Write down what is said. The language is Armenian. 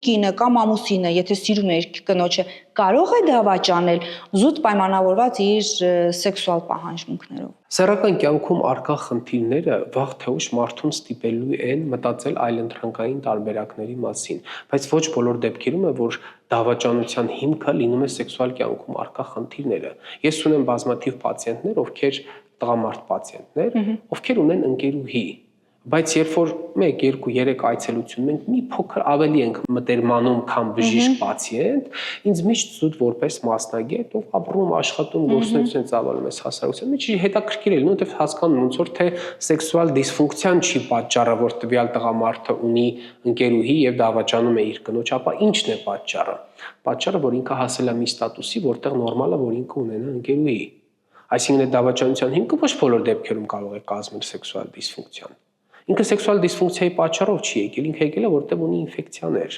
կինը կամ ամուսինը, եթե սիրում է իր կնոջը, կարող է դավաճանել զուտ պայմանավորված իր սեքսուալ պահանջմունքներով։ Սեռական կյանքում առկա խնդիրները վաղ թե ուշ մարդուն ստիպելու են մտածել այլընտրանքային տարբերակների մասին, բայց ոչ բոլոր դեպքերում է, որ դավաճանության հիմքը լինում է սեքսուալ կյանքում առկա խնդիրները։ Ես ունեմ բազմաթիվ պացիենտներ, ովքեր տղամարդ պացիենտներ, ովքեր ունեն ընկերուհի, բայց երբ որ 1, 2, 3 այցելություն մենք մի փոքր ավելի ենք մտերմանում, քան բժիշկ պացիենտ, ինձ միշտ զուտ որպես մասնագետ, ով ապրում, աշխատում, գործունեություն ծավալում է հասարակության մեջ, հետաքրքիր է, որովհետև հասկանում ոնց որ թե սեքսուալ դիսֆունկցիան չի պատճառը, որ տվյալ տղամարդը ունի ընկերուհի եւ դավաճանում է իր կնոջ, ապա ի՞նչն է պատճառը։ Պատճառը, որ ինքը հասել է մի ստատուսի, որտեղ նորմալ է, որ ինքը ունենա ընկերուհի։ Այսինքն այդ դավաճանության հիմքը ոչ բոլոր դեպքերում կարող է կազմել սեքսուալ դիսֆունկցիան։ Ինքը սեքսուալ դիսֆունկցիայի պատճառով չի եկել, ինքը եկել է, որտեղ ունի ինֆեկցիաներ։